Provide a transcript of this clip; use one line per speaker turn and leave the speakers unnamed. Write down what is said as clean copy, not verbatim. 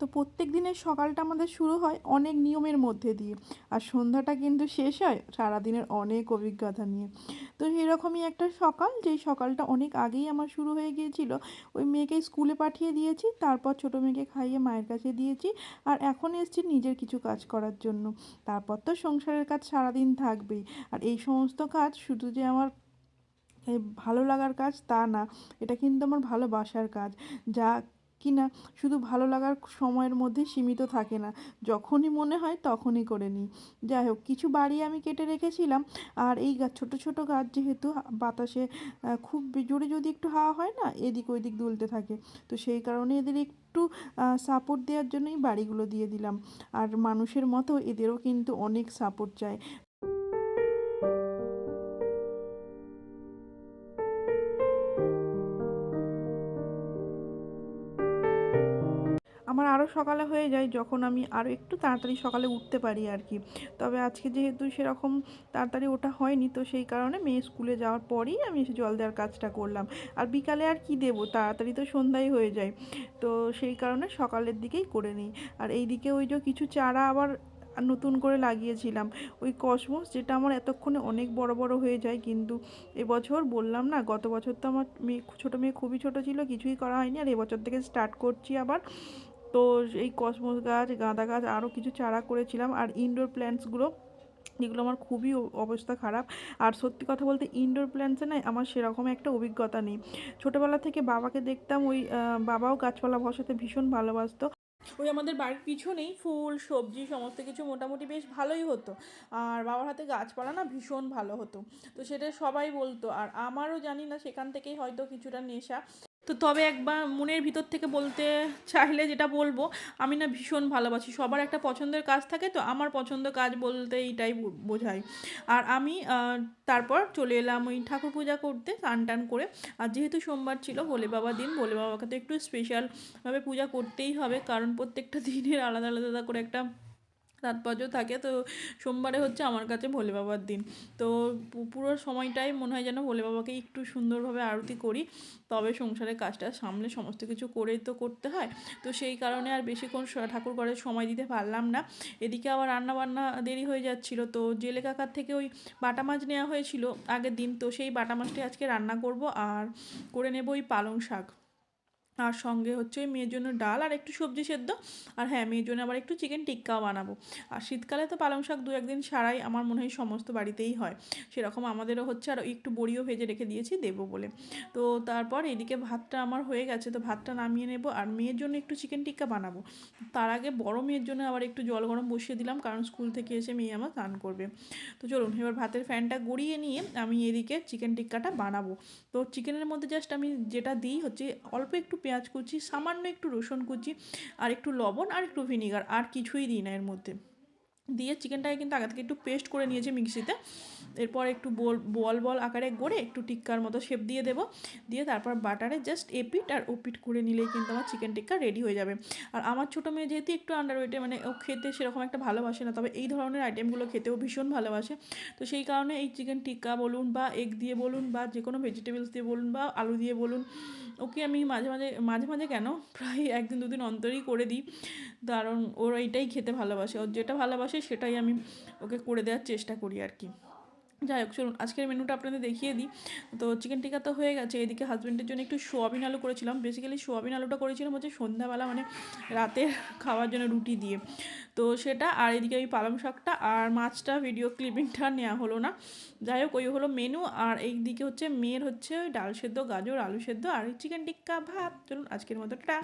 তো প্রত্যেক দিনের সকালটা আমাদের শুরু হয় অনেক নিয়মের মধ্যে দিয়ে, আর সন্ধ্যাটা কিন্তু শেষ হয় সারাদিনের অনেক অভিজ্ঞতা নিয়ে। তো এরকমই একটা সকাল, যেই সকালটা অনেক আগেই আমার শুরু হয়ে গিয়েছিল। ওই মেয়েকে স্কুলে পাঠিয়ে দিয়েছি, তারপর ছোটো মেয়েকে খাইয়ে মায়ের কাছে দিয়েছি, আর এখন এসেছি নিজের কিছু কাজ করার জন্য। তারপর তো সংসারের কাজ সারাদিন থাকবেই। আর এই সমস্ত কাজ শুধু যে আমার ভালো লাগার কাজ তা না, এটা কিন্তু আমার ভালোবাসার কাজ, যা কিনা শুধু ভালো লাগার সময়ের মধ্যে সীমিত থাকে না, যখনই মনে হয় তখনই করে নিই। যাই হোক, কিছু বাড়ি আমি কেটে রেখেছিলাম। আর এই গাছ, ছোটো ছোটো গাছ যেহেতু বাতাসে খুব জোরে যদি একটু হাওয়া হয় না, এদিক ওইদিক দুলতে থাকে। তো সেই কারণে এদের একটু সাপোর্ট দেওয়ার জন্যই বাড়িগুলো দিয়ে দিলাম। আর মানুষের মতো এদেরও কিন্তু অনেক সাপোর্ট চাই। আমার আরও সকালে হয়ে যায় যখন আমি আরও একটু তাড়াতাড়ি সকালে উঠতে পারি আর কি। তবে আজকে যেহেতু সেরকম তাড়াতাড়ি ওঠা হয়নি, তো সেই কারণে মেয়ে স্কুলে যাওয়ার পরেই আমি এসে জল দেওয়ার কাজটা করলাম। আর বিকালে আর কি দেবো, তাড়াতাড়ি তো সন্ধ্যাই হয়ে যায়। তো সেই কারণে সকালের দিকেই করে নিই। আর এই দিকে ওই যে কিছু চারা আবার নতুন করে লাগিয়েছিলাম, ওই কসমস, যেটা আমার এতক্ষণে অনেক বড় বড় হয়ে যায়, কিন্তু এবছর বললাম না, গত বছর তো আমার মেয়ে, ছোটো মেয়ে খুবই ছোটো ছিল, কিছুই করা হয়নি। আর এবছর থেকে স্টার্ট করছি আবার। তো এই কসমস গাছ, গাঁদা গাছ, আরও কিছু চারা করেছিলাম। আর ইনডোর প্ল্যান্টসগুলো, যেগুলো আমার খুবই অবস্থা খারাপ। আর সত্যি কথা বলতে ইনডোর প্ল্যান্টসে না আমার সেরকম একটা অভিজ্ঞতা নেই। ছোটোবেলা থেকে বাবাকে দেখতাম, ওই বাবাও গাছপালা বসাতে ভীষণ ভালোবাসতো। ওই আমাদের বাড়ির পিছনেই ফুল সবজি সমস্ত কিছু মোটামুটি বেশ ভালোই হতো। আর বাবার হাতে গাছপালা না ভীষণ ভালো হতো। তো সেটা সবাই বলতো, আর আমারও জানি না সেখান থেকেই হয়তো কিছুটা নেশা। তো তবে একবার মনের ভিতর থেকে বলতে চাইলে যেটা বলবো, আমি না ভীষণ ভালোবাসি। সবার একটা পছন্দের কাজ থাকে, তো আমার পছন্দের কাজ বলতে এইটাই বোঝায়। আর আমি তারপর চলে এলাম ওই ঠাকুর পূজা করতে, স্নান টান করে। আর যেহেতু সোমবার ছিল, ভোলে বাবা দিন, ভোলে বাবাকে তো একটু স্পেশালভাবে পূজা করতেই হবে, কারণ প্রত্যেকটা দিনের আলাদা আলাদা করে একটা তাৎপর্য থাকে। তো সোমবারে হচ্ছে আমার কাছে ভোলে বাবার দিন। তো পুরো সময়টাই মনে হয় যেন ভোলে বাবাকে একটু সুন্দরভাবে আরতি করি, তবে সংসারের কাজটা সামলে সমস্ত কিছু করেই তো করতে হয়। তো সেই কারণে আর বেশিক্ষণ ঠাকুর ঘরে সময় দিতে পারলাম না। এদিকে আবার রান্না বান্না দেরি হয়ে যাচ্ছিল। তো জেলে কাকার থেকে ওই বাটা মাছ নেওয়া হয়েছিল আগের দিন, তো সেই বাটা মাছটি আজকে রান্না করব। আর করে নেব ওই পালং শাক, আর সঙ্গে হচ্ছে ওই মেয়ের জন্য ডাল আর একটু সবজি সেদ্ধ। আর হ্যাঁ, মেয়ের জন্য আবার একটু চিকেন টিক্কাও বানাবো। আর শীতকালে তো পালং শাক দু একদিন ছাড়াই আমার মনে হয় সমস্ত বাড়িতেই হয়, সেরকম আমাদেরও হচ্ছে। আর একটু বড়িও ভেজে রেখে দিয়েছি দেবো বলে। তো তারপর এদিকে ভাতটা আমার হয়ে গেছে, তো ভাতটা নামিয়ে নেব। আর মেয়ের জন্য একটু চিকেন টিক্কা বানাবো। তার আগে বড় মেয়ের জন্য আবার একটু জল গরম বসিয়ে দিলাম, কারণ স্কুল থেকে এসে মেয়ে আমার স্নান করবে। তো চলুন এবার ভাতের ফ্যানটা গড়িয়ে নিয়ে আমি এদিকে চিকেন টিক্কাটা বানাবো। তো চিকেনের মধ্যে জাস্ট আমি যেটা দিই হচ্ছে অল্প একটু পেঁয়াজ কুচি, সামান্য একটু রসুন কুচি, আর একটু লবণ, আর একটু ভিনিগার, আর কিছুই দিই না এর মধ্যে। দিয়ে চিকেনটাকে কিন্তু আগে থেকে একটু পেস্ট করে নিয়েছি মিক্সিতে। এরপর একটু বল বল আকারে গড়ে একটু টিক্কার মতো শেপ দিয়ে দেবো। দিয়ে তারপর বাটারে জাস্ট এপিট আর ওপিট করে নিলেই কিন্তু আমার চিকেন টিক্কা রেডি হয়ে যাবে। আর আমার ছোটো মেয়ে যেহেতু একটু আন্ডারওয়েটে, মানে ও খেতে সেরকম একটা ভালোবাসে না, তবে এই ধরনের আইটেমগুলো খেতেও ভীষণ ভালোবাসে। তো সেই কারণে এই চিকেন টিক্কা বলুন, বা এগ দিয়ে বলুন, বা যে কোনো ভেজিটেবলস দিয়ে বলুন, বা আলু দিয়ে বলুন, ওকে আমি মাঝে মাঝে মাঝে মাঝে কেন, প্রায় একদিন দুদিন অন্তরই করে দিই। কারণ ওর এইটাই খেতে ভালোবাসে, ওর যেটা ভালোবাসে সেটাই আমি ওকে করে দেওয়ার চেষ্টা করি আর কি। যাই হোক, চলুন আজকের মেনুটা আপনাদের দেখিয়ে দিই। তো চিকেন টিক্কা তো হয়ে গেছে। এদিকে হাজব্যান্ডের জন্য একটু সোয়াবিন আলু করেছিলাম। বেসিক্যালি সোয়াবিন আলুটা করেছিলাম হচ্ছে সন্ধ্যাবেলা, মানে রাতে খাওয়ার জন্য রুটি দিয়ে। তো সেটা, আর এদিকে ওই পালং শাকটা আর মাছটা, ভিডিও ক্লিপিংটা নেওয়া হলো না। যাই হোক, ওই হলো মেনু। আর এই দিকে হচ্ছে মেয়ের হচ্ছে ওই ডাল সেদ্ধ, গাজর, আলু সেদ্ধ, আর চিকেন টিক্কা, ভাত। চলুন আজকের মতো টা।